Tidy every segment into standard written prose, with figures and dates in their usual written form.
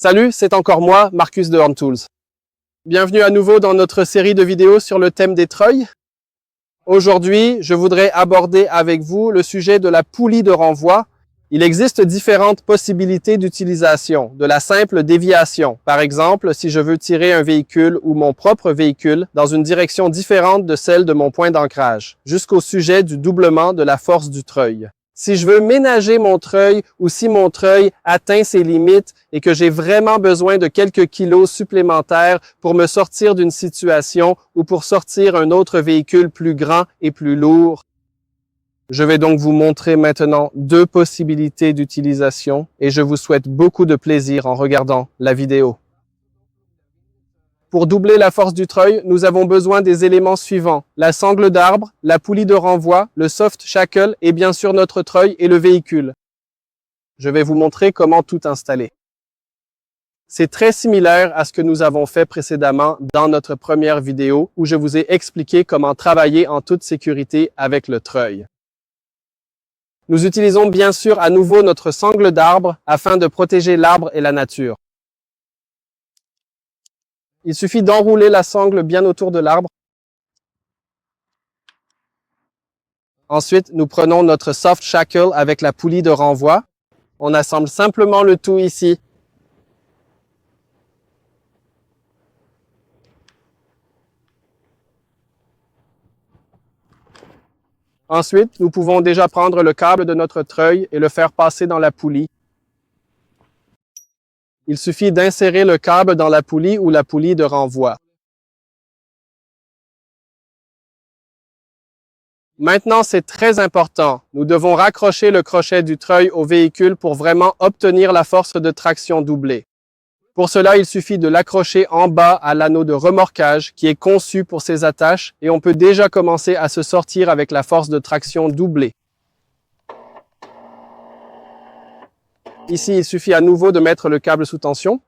Salut, c'est encore moi, Marcus de Horn Tools. Bienvenue à nouveau dans notre série de vidéos sur le thème des treuils. Aujourd'hui, je voudrais aborder avec vous le sujet de la poulie de renvoi. Il existe différentes possibilités d'utilisation, de la simple déviation. Par exemple, si je veux tirer un véhicule ou mon propre véhicule dans une direction différente de celle de mon point d'ancrage, jusqu'au sujet du doublement de la force du treuil. Si je veux ménager mon treuil ou si mon treuil atteint ses limites et que j'ai vraiment besoin de quelques kilos supplémentaires pour me sortir d'une situation ou pour sortir un autre véhicule plus grand et plus lourd, je vais donc vous montrer maintenant deux possibilités d'utilisation et je vous souhaite beaucoup de plaisir en regardant la vidéo. Pour doubler la force du treuil, nous avons besoin des éléments suivants: la sangle d'arbre, la poulie de renvoi, le soft shackle et bien sûr notre treuil et le véhicule. Je vais vous montrer comment tout installer. C'est très similaire à ce que nous avons fait précédemment dans notre première vidéo où je vous ai expliqué comment travailler en toute sécurité avec le treuil. Nous utilisons bien sûr à nouveau notre sangle d'arbre afin de protéger l'arbre et la nature. Il suffit d'enrouler la sangle bien autour de l'arbre. Ensuite, nous prenons notre soft shackle avec la poulie de renvoi. On assemble simplement le tout ici. Ensuite, nous pouvons déjà prendre le câble de notre treuil et le faire passer dans la poulie. Il suffit d'insérer le câble dans la poulie ou la poulie de renvoi. Maintenant, c'est très important. Nous devons raccrocher le crochet du treuil au véhicule pour vraiment obtenir la force de traction doublée. Pour cela, il suffit de l'accrocher en bas à l'anneau de remorquage qui est conçu pour ces attaches et on peut déjà commencer à se sortir avec la force de traction doublée. Ici, il suffit à nouveau de mettre le câble sous tension.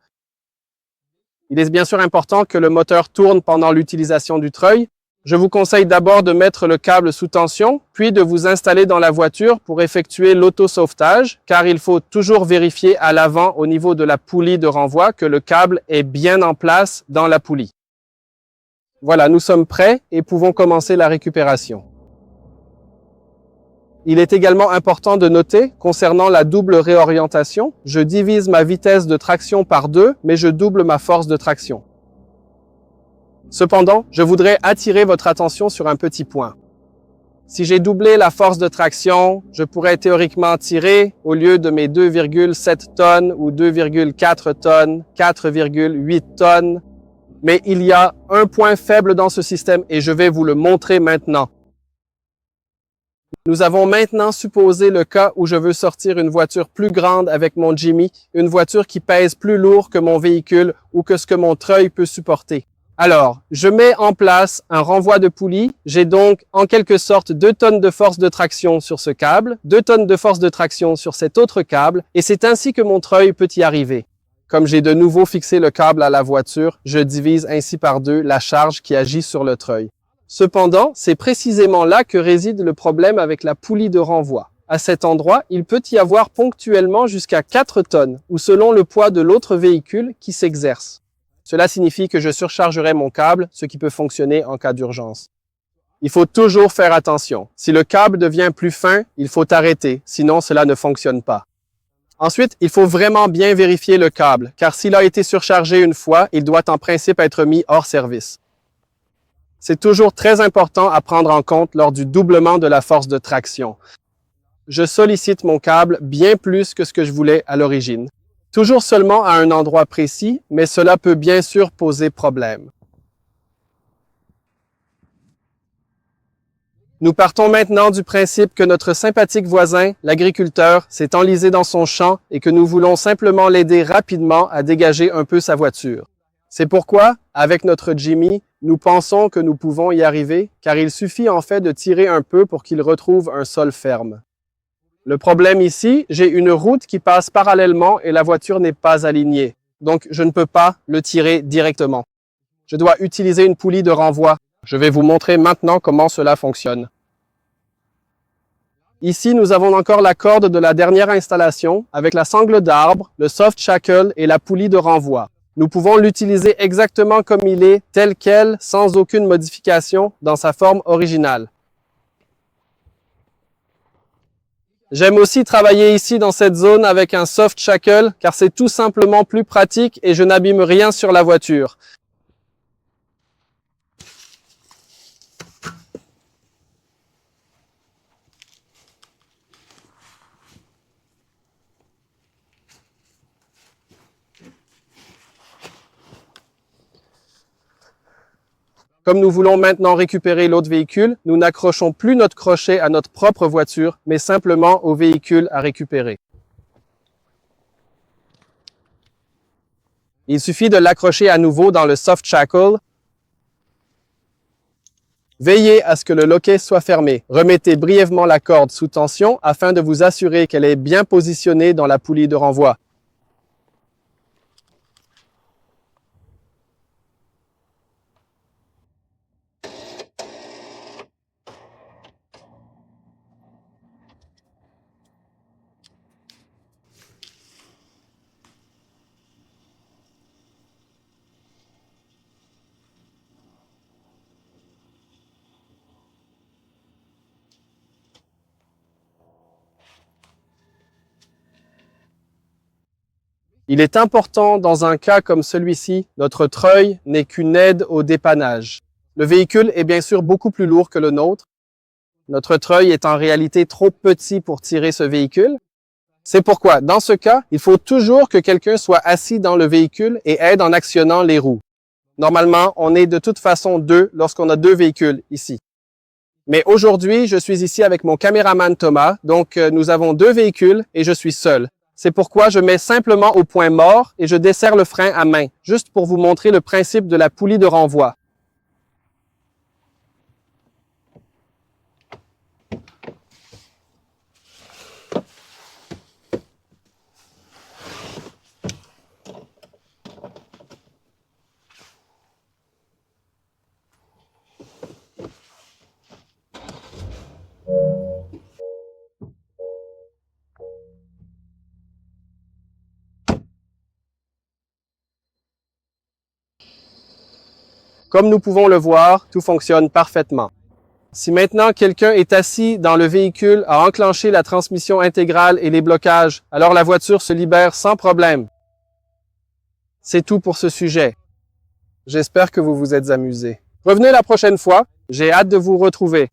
Il est bien sûr important que le moteur tourne pendant l'utilisation du treuil. Je vous conseille d'abord de mettre le câble sous tension, puis de vous installer dans la voiture pour effectuer l'auto-sauvetage, car il faut toujours vérifier à l'avant au niveau de la poulie de renvoi que le câble est bien en place dans la poulie. Voilà, nous sommes prêts et pouvons commencer la récupération. Il est également important de noter, concernant la double réorientation, je divise ma vitesse de traction par 2, mais je double ma force de traction. Cependant, je voudrais attirer votre attention sur un petit point. Si j'ai doublé la force de traction, je pourrais théoriquement tirer, au lieu de mes 2,7 tonnes ou 2,4 tonnes, 4,8 tonnes. Mais il y a un point faible dans ce système et je vais vous le montrer maintenant. Nous avons maintenant supposé le cas où je veux sortir une voiture plus grande avec mon Jimmy, une voiture qui pèse plus lourd que mon véhicule ou que ce que mon treuil peut supporter. Alors, je mets en place un renvoi de poulie. J'ai donc en quelque sorte 2 tonnes de force de traction sur ce câble, 2 tonnes de force de traction sur cet autre câble, et c'est ainsi que mon treuil peut y arriver. Comme j'ai de nouveau fixé le câble à la voiture, je divise ainsi par 2 la charge qui agit sur le treuil. Cependant, c'est précisément là que réside le problème avec la poulie de renvoi. À cet endroit, il peut y avoir ponctuellement jusqu'à 4 tonnes, ou selon le poids de l'autre véhicule qui s'exerce. Cela signifie que je surchargerai mon câble, ce qui peut fonctionner en cas d'urgence. Il faut toujours faire attention. Si le câble devient plus fin, il faut arrêter, sinon cela ne fonctionne pas. Ensuite, il faut vraiment bien vérifier le câble, car s'il a été surchargé une fois, il doit en principe être mis hors service. C'est toujours très important à prendre en compte lors du doublement de la force de traction. Je sollicite mon câble bien plus que ce que je voulais à l'origine. Toujours seulement à un endroit précis, mais cela peut bien sûr poser problème. Nous partons maintenant du principe que notre sympathique voisin, l'agriculteur, s'est enlisé dans son champ et que nous voulons simplement l'aider rapidement à dégager un peu sa voiture. C'est pourquoi, avec notre Jimmy, nous pensons que nous pouvons y arriver, car il suffit en fait de tirer un peu pour qu'il retrouve un sol ferme. Le problème ici, j'ai une route qui passe parallèlement et la voiture n'est pas alignée. Donc, je ne peux pas le tirer directement. Je dois utiliser une poulie de renvoi. Je vais vous montrer maintenant comment cela fonctionne. Ici, nous avons encore la corde de la dernière installation avec la sangle d'arbre, le soft shackle et la poulie de renvoi. Nous pouvons l'utiliser exactement comme il est, tel quel, sans aucune modification, dans sa forme originale. J'aime aussi travailler ici dans cette zone avec un soft shackle car c'est tout simplement plus pratique et je n'abîme rien sur la voiture. Comme nous voulons maintenant récupérer l'autre véhicule, nous n'accrochons plus notre crochet à notre propre voiture, mais simplement au véhicule à récupérer. Il suffit de l'accrocher à nouveau dans le soft shackle. Veillez à ce que le loquet soit fermé. Remettez brièvement la corde sous tension afin de vous assurer qu'elle est bien positionnée dans la poulie de renvoi. Il est important, dans un cas comme celui-ci, notre treuil n'est qu'une aide au dépannage. Le véhicule est bien sûr beaucoup plus lourd que le nôtre. Notre treuil est en réalité trop petit pour tirer ce véhicule. C'est pourquoi, dans ce cas, il faut toujours que quelqu'un soit assis dans le véhicule et aide en actionnant les roues. Normalement, on est de toute façon deux lorsqu'on a deux véhicules ici. Mais aujourd'hui, je suis ici avec mon caméraman Thomas, donc nous avons deux véhicules et je suis seul. C'est pourquoi je mets simplement au point mort et je desserre le frein à main, juste pour vous montrer le principe de la poulie de renvoi. Comme nous pouvons le voir, tout fonctionne parfaitement. Si maintenant quelqu'un est assis dans le véhicule à enclencher la transmission intégrale et les blocages, alors la voiture se libère sans problème. C'est tout pour ce sujet. J'espère que vous vous êtes amusés. Revenez la prochaine fois, j'ai hâte de vous retrouver.